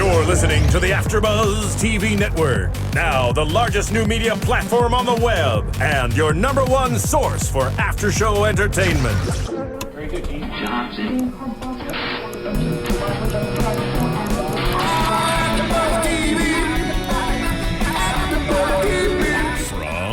You're listening to the AFTERBUZZ TV Network, now the largest new media platform on the web, and your #1 source for after-show entertainment. Very good, Keith Johnson.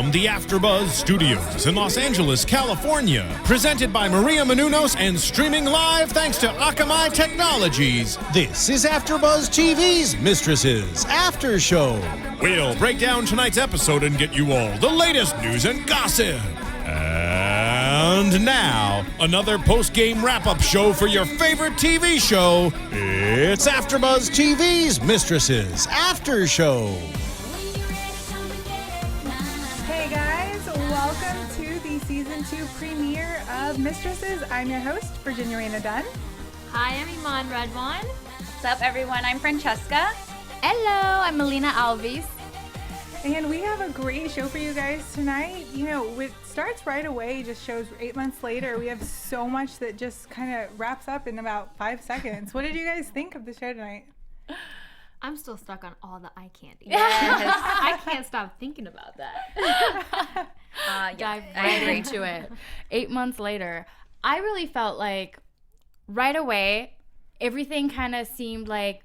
From the AFTERBUZZ Studios in Los Angeles, California, presented by Maria Menounos and streaming live thanks to Akamai Technologies. This is AFTERBUZZ TV's Mistresses After Show. We'll break down tonight's episode and get you all the latest news and gossip. And now, another post-game wrap-up show for your favorite TV show. It's AFTERBUZZ TV's Mistresses After Show. Hey guys, welcome to the season 2 premiere of Mistresses. I'm your host, Virginia Reyna. Hi, I'm Eman Redwan. What's up, everyone? I'm Francesca. Hello, I'm Melina Alves. And we have a great show for you guys tonight. You know, it starts right away, just shows 8 months later. We have so much that just kind of wraps up in about 5 seconds. What did you guys think of the show tonight? I'm still stuck on all the eye candy. I can't stop thinking about that. Dive right into it. 8 months later, I really felt like right away, everything kind of seemed like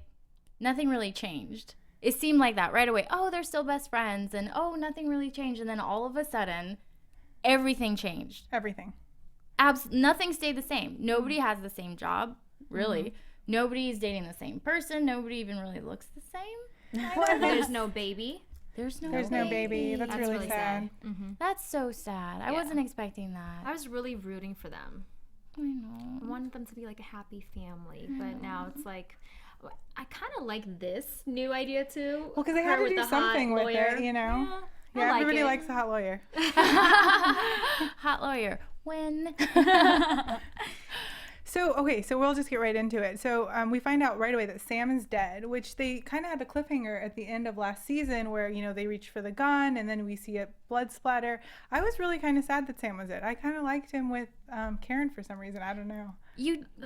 nothing really changed. It seemed like that right away. Oh, they're still best friends, and oh, nothing really changed. And then all of a sudden, everything changed. Everything. Nothing stayed the same. Nobody has the same job, really. Mm-hmm. Nobody's dating the same person. Nobody even really looks the same. There's no baby. There's no baby. That's really sad. Mm-hmm. That's so sad. I wasn't expecting that. I was really rooting for them. I know. I wanted them to be like a happy family, but now it's like, I kind of like this new idea too. Well, because they had to do something with it, you know? Yeah, everybody likes a hot lawyer. Hot lawyer. When? So we'll just get right into it. So we find out right away that Sam is dead, which they kind of had a cliffhanger at the end of last season where, you know, they reach for the gun and then we see a blood splatter. I was really kind of sad that Sam was dead. I kind of liked him with Karen for some reason. I don't know.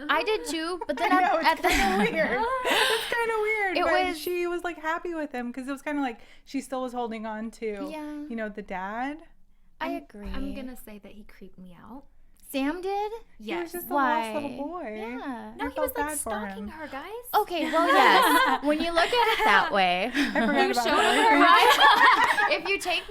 I did too, but then I know, it's kind of weird. It's kind of weird. She was like happy with him because it was kind of like she still was holding on to, you know, the dad. I agree. I'm going to say that he creeped me out. Sam did? Yes. He was just a lost little boy. Yeah. No, he was like stalking her, guys. Okay, well, yes. When you look at it that way, I forgot about that. If you take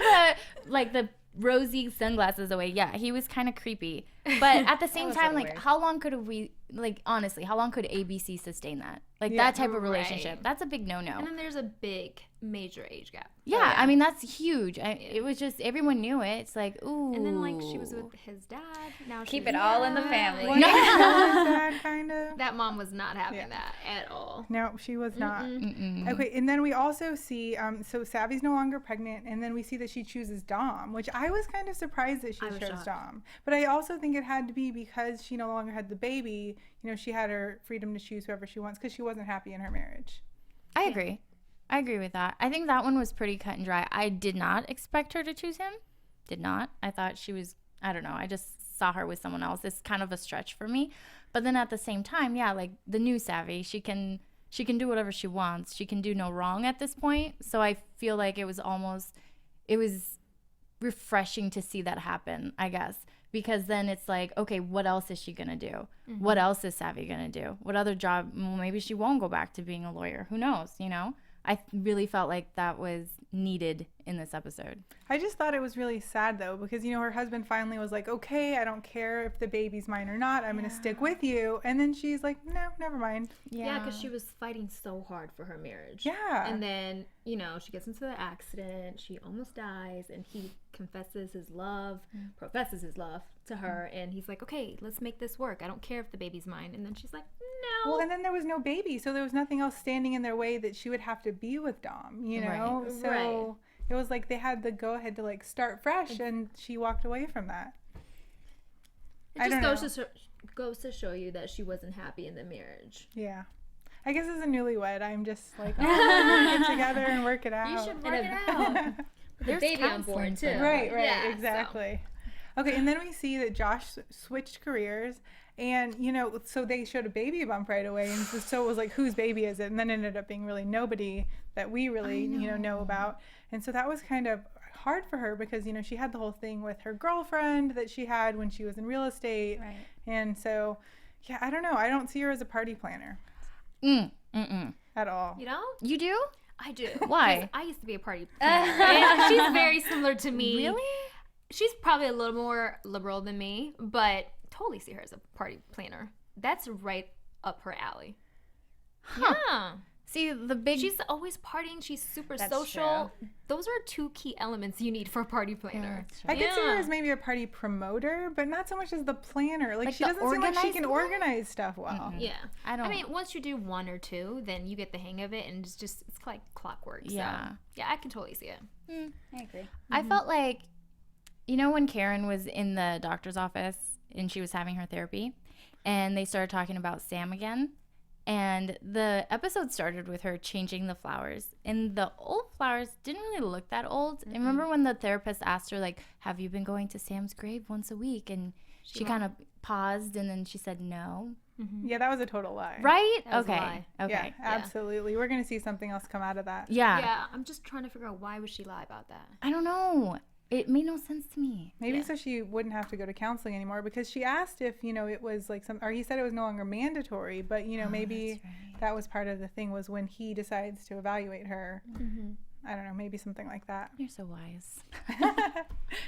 the rosy sunglasses away, yeah, he was kind of creepy. But at the same time, like, weird. How long could we, like, honestly, how long could ABC sustain that? Like, that type of relationship. Right. That's a big no-no. And then there's a big, major age gap. Yeah, I mean, that's huge. It was just, everyone knew it. It's like, ooh. And then, like, she was with his dad. Now keep it all in the family. Well, dad, kind of. That mom was not having that at all. No, she was not. Okay, and then we also see, so Savi's no longer pregnant, and then we see that she chooses Dom, which I was kind of surprised that she chose Dom. But I also think it had to be because she no longer had the baby. You know, she had her freedom to choose whoever she wants because she wasn't happy in her marriage. I agree. I agree with that. I think that one was pretty cut and dry. I did not expect her to choose him. Did not. I thought she was, I don't know, I just saw her with someone else. It's kind of a stretch for me. But then at the same time, yeah, like the new Savi, she can do whatever she wants. She can do no wrong at this point. So I feel like it was refreshing to see that happen, I guess. Because then it's like, okay, what else is she going to do? Mm-hmm. What else is Savi going to do? What other job? Well, maybe she won't go back to being a lawyer. Who knows, you know? I really felt like that was needed in this episode. I just thought it was really sad, though, because, you know, her husband finally was like, okay, I don't care if the baby's mine or not. I'm going to stick with you. And then she's like, no, never mind. Yeah, because she was fighting so hard for her marriage. Yeah. And then, you know, she gets into the accident. She almost dies. And he professes his love to her. And he's like, okay, let's make this work. I don't care if the baby's mine. And then she's like, no. Well, and then there was no baby. So there was nothing else standing in their way that she would have to be with Dom, you know? Right. So it was like they had the go-ahead to, like, start fresh, and she walked away from that. It just goes to show you that she wasn't happy in the marriage. Yeah. I guess as a newlywed, I'm just like, oh, we're going to get together and work it out. You should work it out. There's baby on board, too. Right, exactly. So. Okay, and then we see that Josh switched careers, And, you know, so they showed a baby bump right away. And so it was like, whose baby is it? And then it ended up being really nobody that we really, you know about. And so that was kind of hard for her because, you know, she had the whole thing with her girlfriend that she had when she was in real estate. Right. And so, yeah, I don't know. I don't see her as a party planner at all. You know? You do? I do. Why? 'Cause I used to be a party planner. And she's very similar to me. Really? She's probably a little more liberal than me, but totally see her as a party planner. That's right up her alley. Huh. Yeah. See, She's always partying. She's super That's social. Those are 2 key elements you need for a party planner. I could see her as maybe a party promoter, but not so much as the planner. Like she the doesn't seem like she can organized one? organize stuff well. Yeah. I mean, once you do 1 or 2, then you get the hang of it, and it's like clockwork. Yeah. So, yeah, I can totally see it. I agree. I felt like, you know, when Karen was in the doctor's office and she was having her therapy and they started talking about Sam again, and the episode started with her changing the flowers, and the old flowers didn't really look that old. And remember when the therapist asked her, like, have you been going to Sam's grave once a week? And she kind of paused, and then she said no. Yeah, that was a total lie. Right? That was a Okay. lie. Okay. Yeah, absolutely. We're going to see something else come out of that. Yeah. Yeah, I'm just trying to figure out why would she lie about that. I don't know. It made no sense to me. Maybe so she wouldn't have to go to counseling anymore because she asked if, you know, it was like or he said it was no longer mandatory, but, you know, maybe that was part of the thing was when he decides to evaluate her. I don't know, maybe something like that. You're so wise.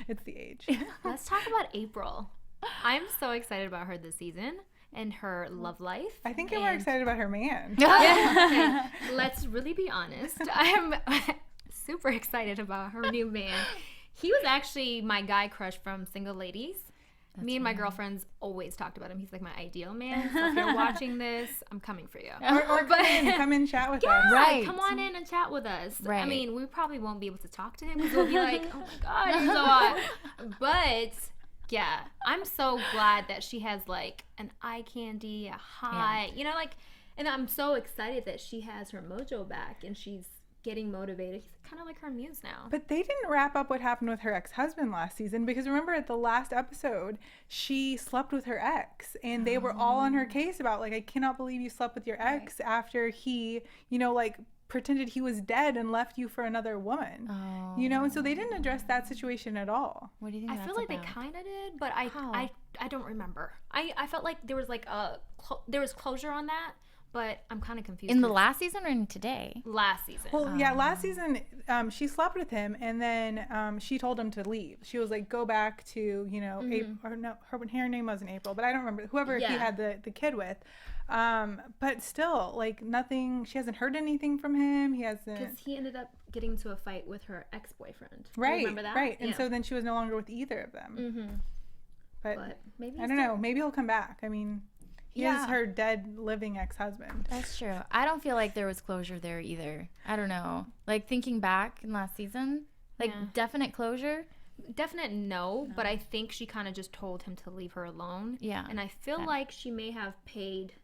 It's the age. Let's talk about April. I'm so excited about her this season and her love life. I think you're more excited about her man. Okay, let's really be honest. I'm super excited about her new man. He was actually my guy crush from Single Ladies. Me and my girlfriends always talked about him. He's like my ideal man. So if you're watching this, I'm coming for you. Or come in, chat with us. Right. Come on in and chat with us. Right. I mean, we probably won't be able to talk to him because we'll be like, oh my God, he's so hot. But yeah, I'm so glad that she has like an eye candy, a high, you know, like, and I'm so excited that she has her mojo back and she's getting motivated. He's kind of like her muse now. But they didn't wrap up what happened with her ex-husband last season because remember at the last episode, she slept with her ex and they were all on her case about like, I cannot believe you slept with your ex after he, you know, like pretended he was dead and left you for another woman. You know, and so they didn't address that situation at all. What do you think I that's feel like about? they kind of did, but I don't remember. I felt like there was like there was closure on that. But I'm kind of confused. In the last season or in today? Last season. Well, yeah, last season she slept with him and then she told him to leave. She was like, go back to, you know, April, or no, her name wasn't April, but I don't remember, whoever he had the kid with. But still, like nothing, she hasn't heard anything from him. He hasn't. Because he ended up getting into a fight with her ex-boyfriend. Right, Do you remember that? right. And so then she was no longer with either of them. But maybe I don't know, maybe he'll come back. I mean, he is her dead living ex-husband. That's true. I don't feel like there was closure there either. I don't know. Like thinking back in last season, like definite closure. Definite no, but I think she kind of just told him to leave her alone. Yeah. And I feel like she may have paid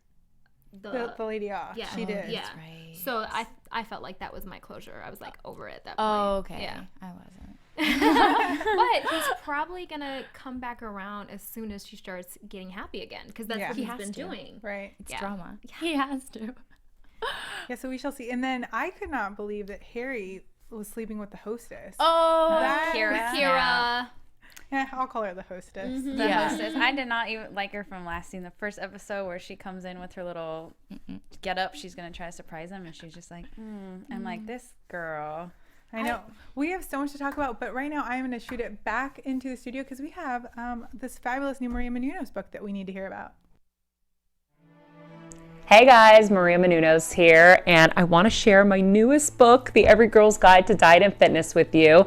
The lady off. Yeah. She did. Yeah. right. So I felt like that was my closure. I was like over it at that point. Oh, okay. Yeah. I wasn't. But he's probably gonna come back around as soon as she starts getting happy again, because that's what He he's has been to. doing. Right. It's drama. He has to. Yeah, so we shall see. And then I could not believe that Harry was sleeping with the hostess. Oh, That- Kira. Yeah, I'll call her the hostess. The hostess. I did not even like her from last scene. The first episode where she comes in with her little get up, she's gonna try to surprise him, and she's just like, I'm like, this girl. I know. We have so much to talk about, but right now I'm going to shoot it back into the studio because we have this fabulous new Maria Menounos book that we need to hear about. Hey guys, Maria Menounos here, and I want to share my newest book, The Every Girl's Guide to Diet and Fitness, with you.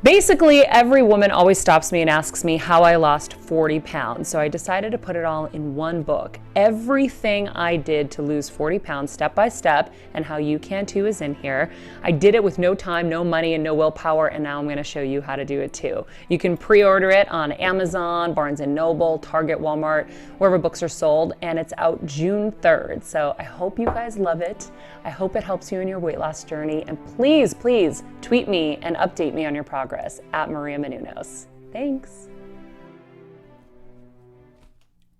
Basically, every woman always stops me and asks me how I lost 40 pounds, so I decided to put it all in one book. Everything I did to lose 40 pounds step by step, and how you can too, is in here. I did it with no time, no money, and no willpower, and now I'm going to show you how to do it too. You can pre-order it on Amazon, Barnes & Noble, Target, Walmart, wherever books are sold, and it's out June 3rd. So I hope you guys love it. I hope it helps you in your weight loss journey, and please, please tweet me and update me on your progress at Maria Menounos. Thanks.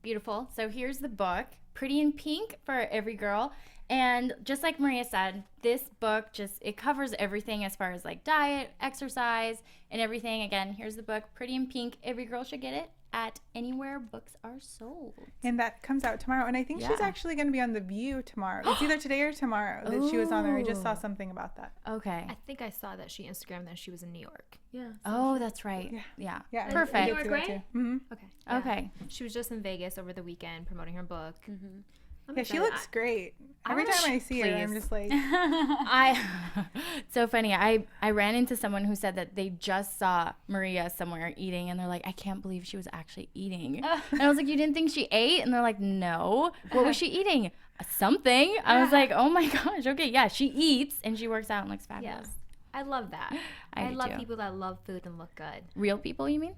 Beautiful. So here's the book, Pretty in Pink for every girl. And just like Maria said, this book it covers everything as far as like diet, exercise, and everything. Again, here's the book, Pretty in Pink. Every girl should get it at anywhere books are sold. And that comes out tomorrow. And I think she's actually going to be on The View tomorrow. It's either today or tomorrow that she was on there. I just saw something about that. Okay. I think I saw that she Instagrammed that she was in New York. Yeah. Oh, that's right. Yeah. Perfect. New York, right? Mm-hmm. Okay. Okay. She was just in Vegas over the weekend promoting her book. Mm-hmm. Yeah, she looks great. Every time I see her, I'm just like... So funny. I ran into someone who said that they just saw Maria somewhere eating, and they're like, I can't believe she was actually eating. And I was like, you didn't think she ate? And they're like, no. What was she eating? Something. I was like, oh my gosh. Okay, yeah, she eats, and she works out and looks fabulous. Yes. I love that. I do love too. people that love food and look good. Real people, you mean?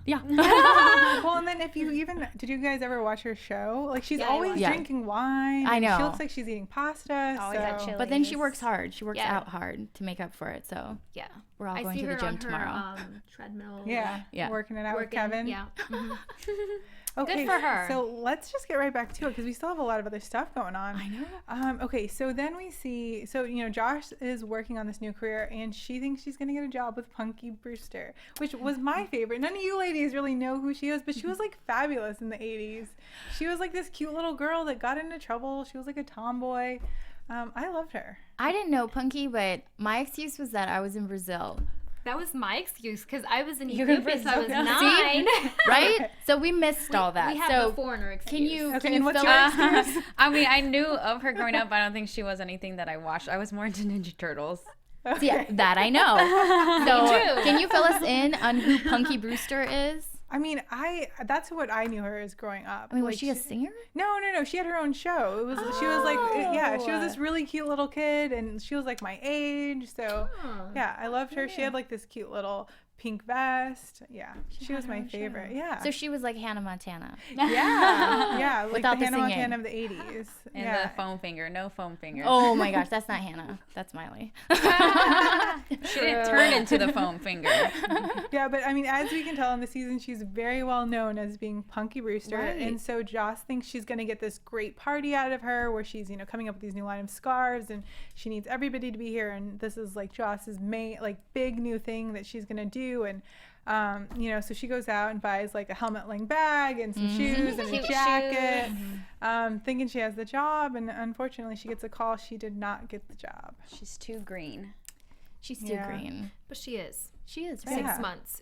Yeah. Well, and then did you guys ever watch her show? Like, she's always Yeah. drinking wine. I know. She looks like she's eating pasta. Always at Chili's. But then she works hard. She works Yeah. out hard to make up for it. So Yeah. we're all I going see to the her gym on tomorrow. her treadmill. Yeah. Working it out with Working. Kevin. Yeah. Mhm. Okay, Good for her. So let's just get right back to it because we still have a lot of other stuff going on. I know. Okay, so then we see, Josh is working on this new career and she thinks she's going to get a job with Punky Brewster, which was my favorite. None of you ladies really know who she is, but she was like fabulous in the 80s. She was like this cute little girl that got into trouble. She was like a tomboy. I loved her. I didn't know Punky, but my excuse was that I was in Brazil. That was my excuse because I was in You're in Ethiopia, so I was Brazil. 9. Right? So we missed all that. We have so the foreigner excuse. can you And what's fill your us- excuse? I mean, I knew of her growing up, but I don't think she was anything that I watched. I was more into Ninja Turtles. Yeah, that I know. So too. can you fill us in on who Punky Brewster is? I mean, that's what I knew her as growing up. I mean, was Like, she a singer? No. She had her own show. It was she was like she was this really cute little kid and she was like my age. So yeah, I loved her. She had like this cute little pink vest. Yeah. She was my favorite. Yeah. So she was like Hannah Montana. yeah, like Without the the Hannah singing. Montana of the 80s. And yeah. the foam finger. No foam finger. Oh my gosh, that's not Hannah. That's Miley. She didn't turn into the foam finger. Yeah, but I mean, as we can tell in the season, she's very well known as being Punky Brewster. Right. And so Joss thinks she's going to get this great party out of her where she's, coming up with these new line of scarves and she needs everybody to be here. And this is like Joss's main, like big new thing that she's going to do. And, so she goes out and buys like a helmet-length bag and some shoes and a Cute jacket, thinking she has the job. And unfortunately, she gets a call. She did not get the job. She's too green. She's too Yeah. green. But she is. She is, right? 6 months.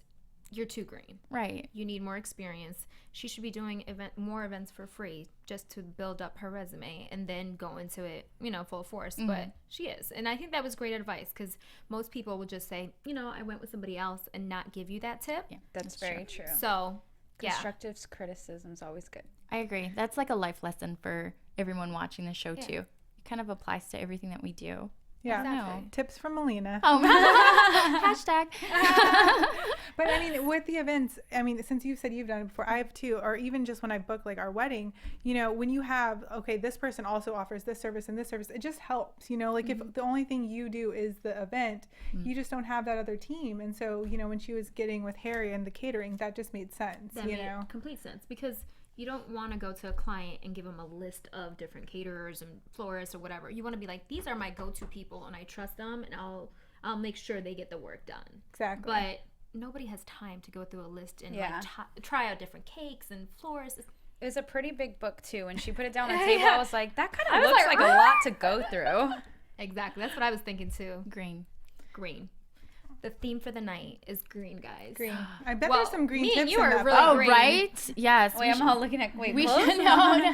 You're too green. Right. You need more experience. She should be doing more events for free just to build up her resume and then go into it, full force. But she is. And I think that was great advice because most people would just say, I went with somebody else and not give you that tip. Yeah, That's very true. So, yeah. Constructive criticism is always good. I agree. That's like a life lesson for everyone watching the show too. It kind of applies to everything that we do. Yeah. Exactly. Tips from Melina. Oh, hashtag. But I mean, with the events, since you said you've done it before, I have too, or even just when I book like our wedding, when you have, okay, this person also offers this service and this service, it just helps, like if the only thing you do is the event, you just don't have that other team. And so, when she was getting with Harry and the catering, that just made sense, That made complete sense because you don't want to go to a client and give them a list of different caterers and florists or whatever. You want to be like, these are my go-to people and I trust them and I'll make sure they get the work done. Exactly. But nobody has time to go through a list and try out different cakes and florists. It was a pretty big book too. When she put it down on the table, I was like, that kind of looks like a lot to go through. Exactly. That's what I was thinking too. Green. The theme for the night is green, guys. Green. I bet there's some green me and tips you in are that really book. Oh, green. right? Yes. Wait, I'm all looking at, we clothes? should no.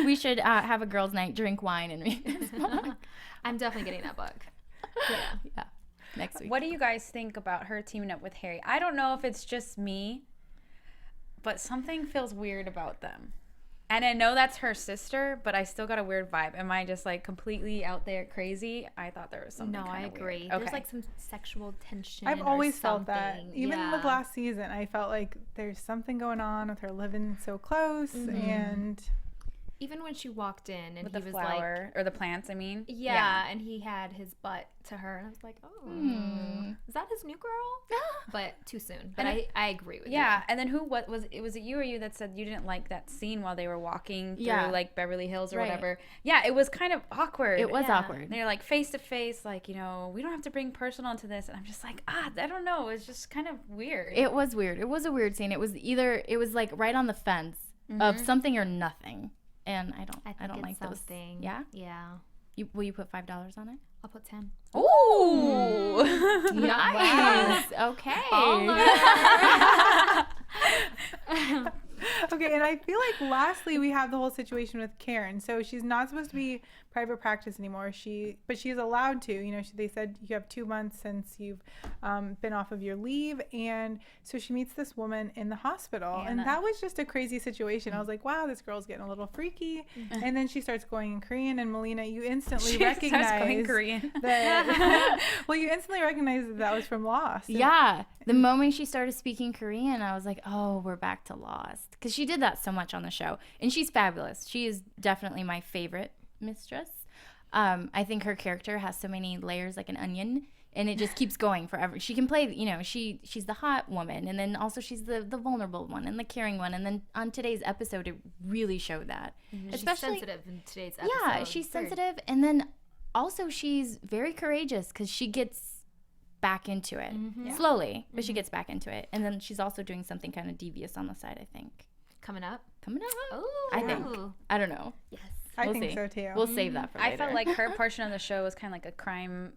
We should have a girls' night, drink wine, and read this book. I'm definitely getting that book. Yeah. Next week. What do you guys think about her teaming up with Harry? I don't know if it's just me, but something feels weird about them. And I know that's her sister, but I still got a weird vibe. Am I just like completely out there crazy? I thought there was something. No, I kinda agree. Weird. Okay. There's like some sexual tension. I've or always felt that. something. Even with last season, I felt like there's something going on with her living so close and Even when she walked in and with he the was flower or the plants, I mean. Yeah, and he had his butt to her, and I was like, oh, is that his new girl? But too soon. But I agree with you. Yeah, and then was it you or you that said you didn't like that scene while they were walking through like Beverly Hills or whatever? Yeah, it was kind of awkward. It was awkward. And they're like face to face, like, we don't have to bring personal into this, and I'm just like, I don't know, it's just kind of weird. It was weird. It was a weird scene. It was like right on the fence of something or nothing. And I don't like those. Yeah? Yeah. Will you put $5 on it? I'll put 10. Ooh. Nice. Okay. Okay, and I feel like lastly we have the whole situation with Karen. So she's not supposed to be private practice anymore. But she is allowed to. They said you have 2 months since you've been off of your leave, and so she meets this woman in the hospital, and that was just a crazy situation. I was like, wow, this girl's getting a little freaky, and then she starts going in Korean, and Melina, you instantly recognize that. Well, you instantly recognize that was from Lost. Yeah, the moment she started speaking Korean, I was like, oh, we're back to Lost, because she did that so much on the show, and she's fabulous. She is definitely my favorite mistress. I think her character has so many layers, like an onion, and it just keeps going forever. She can play, she's the hot woman, and then also she's the vulnerable one and the caring one, and then on today's episode it really showed that. Especially, she's sensitive in today's episode. Yeah, she's sensitive, and then also she's very courageous because she gets back into it slowly, but she gets back into it, and then she's also doing something kind of devious on the side, I think. Coming up. Oh, I think. I don't know. Yes. I think so too. We'll save that for later. I felt like her portion of the show was kind of like a crime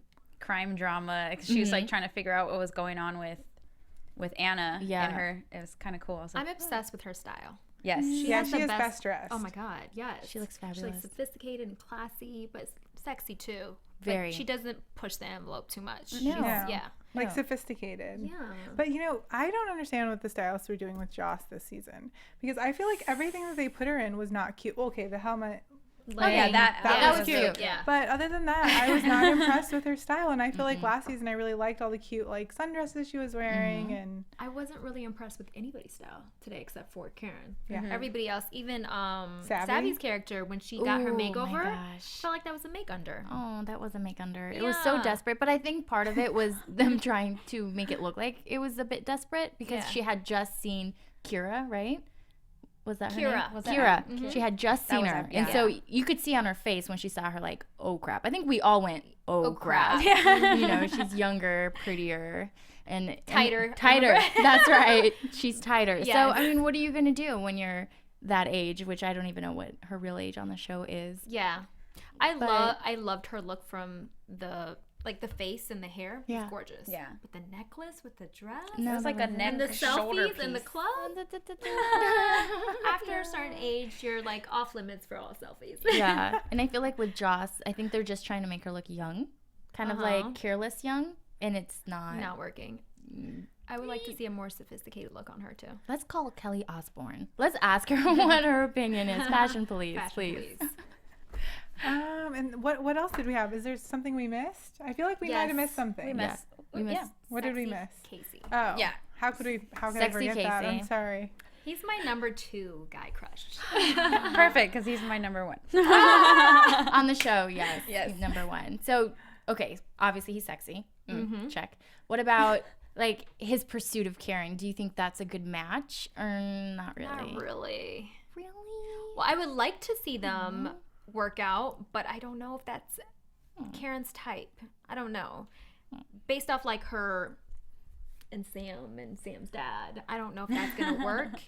drama. She was like trying to figure out what was going on with Anna and her. It was kind of cool. I was like, I'm obsessed with her style. Yes. She is best dressed. Oh my God, yes. She looks fabulous. She's like sophisticated and classy, but sexy too. Very. Like, she doesn't push the envelope too much. No. Yeah. Like sophisticated. Yeah. But I don't understand what the stylists were doing with Joss this season, because I feel like everything that they put her in was not cute. Okay, the helmet. That was cute. Yeah. But other than that, I was not impressed with her style, and I feel like last season I really liked all the cute like sundresses she was wearing, and I wasn't really impressed with anybody's style today except for Karen. Yeah. Everybody else, even Savvy? Savvy's character, when she got her Oh, my makeover, gosh. felt like that was a make under. Oh, that was a make under. It was so desperate, but I think part of it was them trying to make it look like it was a bit desperate because she had just seen Kira, right? Was that her name? Was that Kira. her? She had just seen her. And so you could see on her face when she saw her, like, oh, crap. I think we all went, oh crap. She's younger, prettier, and Tighter. Tighter. That's right. She's tighter. Yes. So, I mean, what are you going to do when you're that age, which I don't even know what her real age on the show is. Yeah. I loved her look from the face and the hair. Yeah. It's gorgeous. Yeah. But the necklace with the dress. No, It was like a neck And the shoulder selfies piece. in the club. After a certain age, you're like off limits for all selfies. Yeah. And I feel like with Joss, I think they're just trying to make her look young, kind of like careless young, and it's not working. I would like to see a more sophisticated look on her too. Let's call Kelly Osbourne. Let's ask her what her opinion is. Fashion police, please. And what else did we have? Is there something we missed? I feel like we might have missed something. We missed. What did we miss? Casey. Oh. Yeah. How could I Sexy forget that? I'm Casey. sorry. He's my number 2 guy crush. Perfect, because he's my number 1. On the show, yes. Yes. He's number 1. So, okay, obviously he's sexy. Check. What about like his pursuit of Karen? Do you think that's a good match or not really? Not really. Really? Well, I would like to see them work out, but I don't know if that's Karen's type. I don't know. Based off like her and Sam's dad, I don't know if that's gonna work.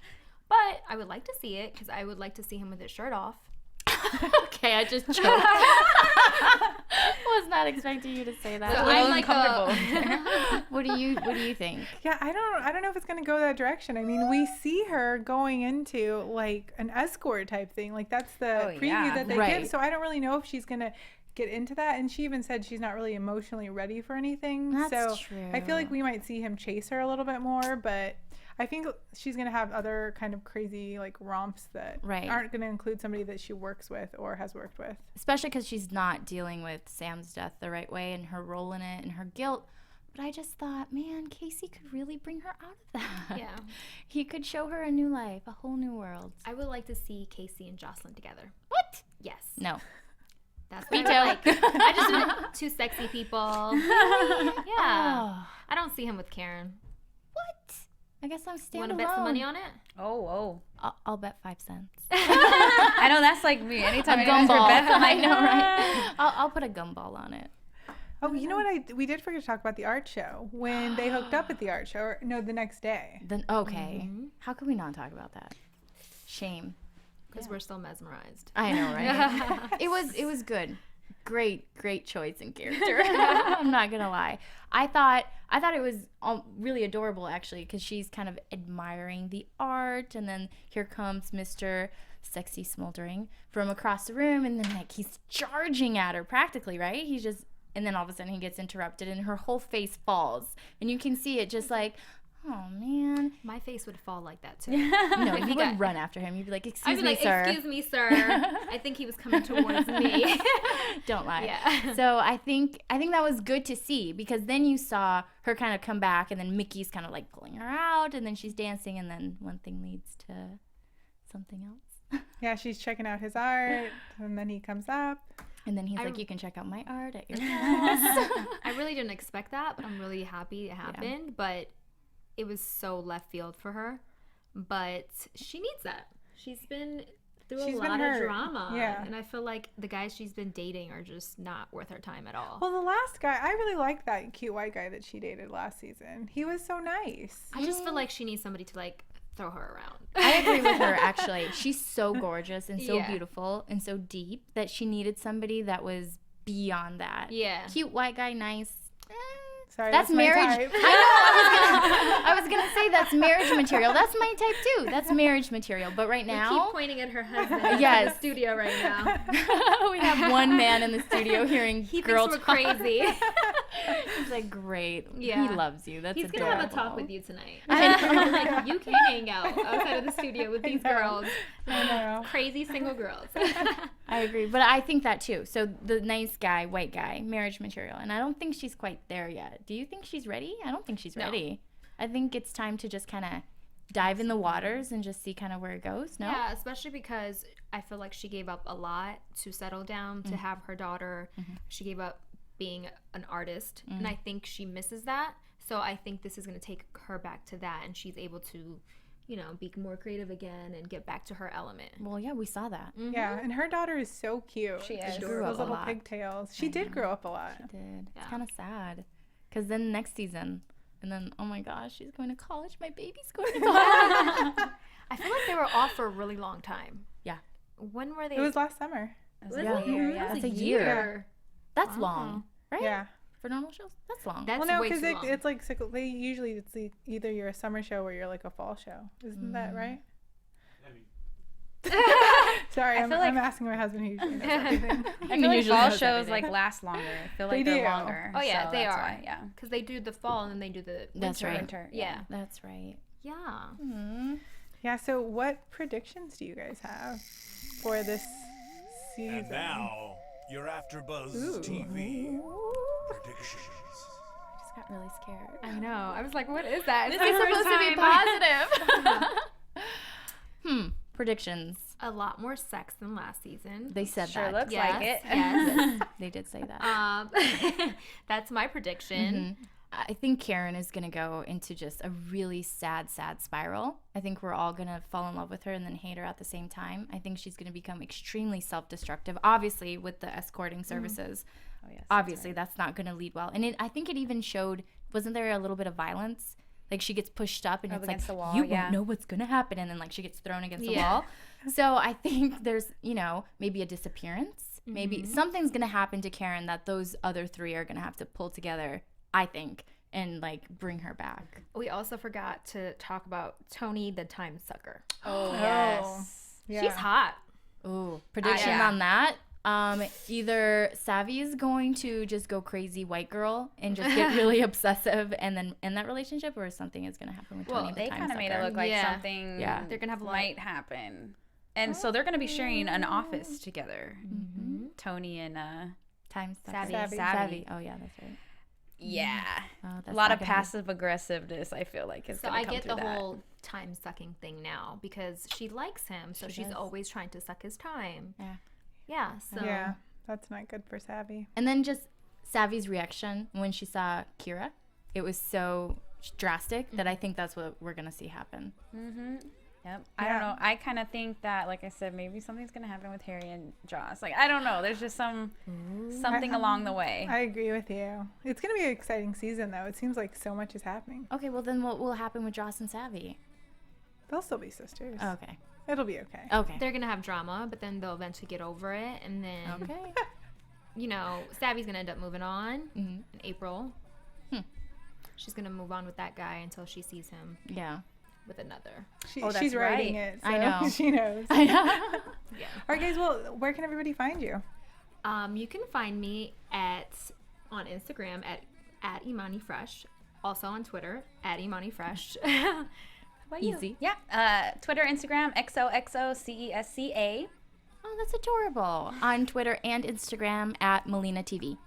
But I would like to see it because I would like to see him with his shirt off. Okay, I just choked. Was not expecting you to say that. So I'm like What do you think? Yeah, I don't know if it's gonna go that direction. I mean, we see her going into like an escort type thing. Like that's the preview that they give. So I don't really know if she's gonna get into that. And she even said she's not really emotionally ready for anything. That's so true. I feel like we might see him chase her a little bit more, but I think she's going to have other kind of crazy like romps that aren't going to include somebody that she works with or has worked with. Especially because she's not dealing with Sam's death the right way and her role in it and her guilt. But I just thought, man, Casey could really bring her out of that. Yeah. He could show her a new life, a whole new world. I would like to see Casey and Jocelyn together. Yes. No. That's what I like. I just want 2 sexy people. Yeah. Oh. I don't see him with Karen. What? I guess I'm You standing want to bet some money on it? Oh. I'll bet 5 cents. I know that's like me. Anytime A I ask for gumball. Beth, I'm I like, know, right? I'll put a gumball on it. Oh, you know what? We did forget to talk about the art show when they hooked up at the art show. Or, no, the next day. Then okay. How could we not talk about that? Shame. Because we're still mesmerized. I know, right? It was good. Great choice in character. I'm not gonna lie. I thought it was really adorable actually, because she's kind of admiring the art, and then here comes Mr. Sexy Smoldering from across the room, and then like he's charging at her practically, right? And then all of a sudden he gets interrupted, and her whole face falls, and you can see it just like, oh man. My face would fall like that too. No, you would run after him. You'd be like, I'd be like, excuse me, sir. I think he was coming towards me. Don't lie. Yeah. So I think that was good to see, because then you saw her kind of come back, and then Mickey's kind of like pulling her out, and then she's dancing, and then one thing leads to something else. Yeah, she's checking out his art, and then he comes up. And then he's like, you can check out my art at your house. I really didn't expect that, but I'm really happy it happened. Yeah. But it was so left field for her. But she needs that. She's been through a lot of drama. Yeah. And I feel like the guys she's been dating are just not worth her time at all. Well, the last guy, I really liked that cute white guy that she dated last season. He was so nice. I just feel like she needs somebody to like throw her around. I agree with her, actually. She's so gorgeous and so beautiful and so deep that she needed somebody that was beyond that. Yeah. Cute white guy, nice. Sorry, that's marriage. I was gonna say that's marriage material. That's my type too. That's marriage material. But right now, we keep pointing at her husband in the studio right now. We have one man in the studio hearing girl thinks talk. We're crazy. He's like, great. Yeah. He loves you. That's He's adorable. gonna have a talk with you tonight. Like, you can hang out outside of the studio with these girls. I know. Crazy single girls. I agree, but I think that too. So the nice guy, white guy, marriage material, and I don't think she's quite there yet. Do you think she's ready? I don't think she's ready. I think it's time to just kind of dive in the waters and just see kind of where it goes. No? Yeah, especially because I feel like she gave up a lot to settle down, to have her daughter. She gave up being an artist, and I think she misses that. So I think this is going to take her back to that, and she's able to, you know, be more creative again and get back to her element. Well, yeah, we saw that. Yeah, and her daughter is so cute. She is. She grew up Those a little lot. pigtails. She did grow up a lot. She did. Yeah. It's kind of sad. Because then next season, and then, oh my gosh, she's going to college. My baby's going to college. I feel like they were off for a really long time. Yeah. When were they? It was last summer. Was it? Yeah. Yeah. That's a year. year. That's long, right? Yeah. For normal shows? That's long. That's Well, no, way because too long. it's like they usually it's either you're a summer show or you're like a fall show. Isn't that right? Sorry, I'm asking my husband who usually knows everything. I feel like fall shows like last longer. I feel like They they're do. longer. Oh yeah, so they that's are. why, yeah. Because they do the fall and then they do the That's right. Winter. Yeah. That's right. Yeah. Yeah. So, what predictions do you guys have for this season? And now, your AfterBuzz TV predictions. Just got really scared. I know. I was like, what is that? This is supposed to be positive. Predictions. A lot more sex than last season. They said Sure that. looks like it. Yes. They did say that. That's my prediction. I think Karen is going to go into just a really sad spiral. I think we're all going to fall in love with her and then hate her at the same time. I think she's going to become extremely self-destructive, obviously, with the escorting services. Oh, yes, Obviously, that's not going to lead well. And I think it even showed, wasn't there a little bit of violence? Like she gets pushed up and it's like, against the wall, you yeah. won't know what's going to happen. And then like she gets thrown against the Yeah. wall. So I think there's, maybe a disappearance. Maybe something's going to happen to Karen that those other three are going to have to pull together, I think, and like bring her back. We also forgot to talk about Tony the time sucker. Oh, yes. Yeah. She's hot. Ooh, prediction Yeah. on that. Either Savi is going to just go crazy white girl and just get really obsessive and then end that relationship, or something is going to happen with Tony the They time kind of made it sucker. look like Yeah. something They're gonna have a lot. might happen. And so they're going to be sharing an office together. Tony and Time sucker. Savvy. Oh yeah, that's right. yeah. Oh, A that's lot not of gonna be- passive aggressiveness, I feel like, is So going I to come get through the that. whole time sucking thing now because she likes him, so she's does. always trying to suck his time. Yeah. Yeah, so Yeah, that's not good for Savi. And then just Savi's reaction when she saw Kira, it was so drastic that I think that's what we're gonna see happen. Yep. I don't know. I kind of think that, like I said, maybe something's gonna happen with Harry and Joss. Like, I don't know. There's just something along the way. I agree with you. It's gonna be an exciting season, though. It seems like so much is happening. Okay, well then what will happen with Joss and Savi? They'll still be sisters. Okay. It'll be okay. Okay. they're gonna have drama, but then they'll eventually get over it, and then Okay. you know, Savi's gonna end up moving on in April. Hmm. She's gonna move on with that guy until she sees him Yeah. with another. She's writing it. So I know. She knows. I know. Yeah. All right, guys. Well, where can everybody find you? You can find me on Instagram at Imani Fresh, also on Twitter at Imani Fresh. How about you? Easy. Yeah. Twitter, Instagram, XOXOCESCA. Oh, that's adorable. On Twitter and Instagram at Melina TV.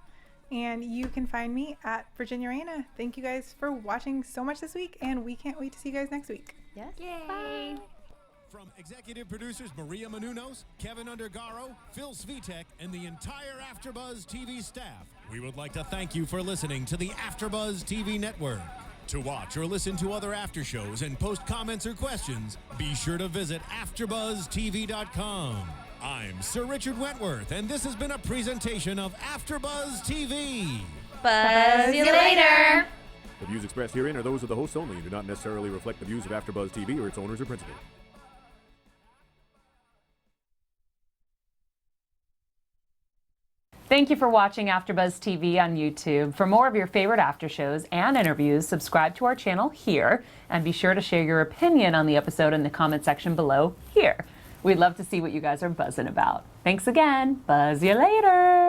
And you can find me at Virginia Reyna. Thank you guys for watching so much this week, and we can't wait to see you guys next week. Yes. Yay! From executive producers Maria Menounos, Kevin Undergaro, Phil Svitek, and the entire AfterBuzz TV staff, we would like to thank you for listening to the AfterBuzz TV network. To watch or listen to other after shows and post comments or questions, be sure to visit AfterBuzzTV.com. I'm Sir Richard Wentworth, and this has been a presentation of AfterBuzz TV. Buzz you later. The views expressed herein are those of the hosts only and do not necessarily reflect the views of AfterBuzz TV or its owners or principals. Thank you for watching AfterBuzz TV on YouTube. For more of your favorite after shows and interviews, subscribe to our channel here, and be sure to share your opinion on the episode in the comment section below here. We'd love to see what you guys are buzzing about. Thanks again. Buzz you later.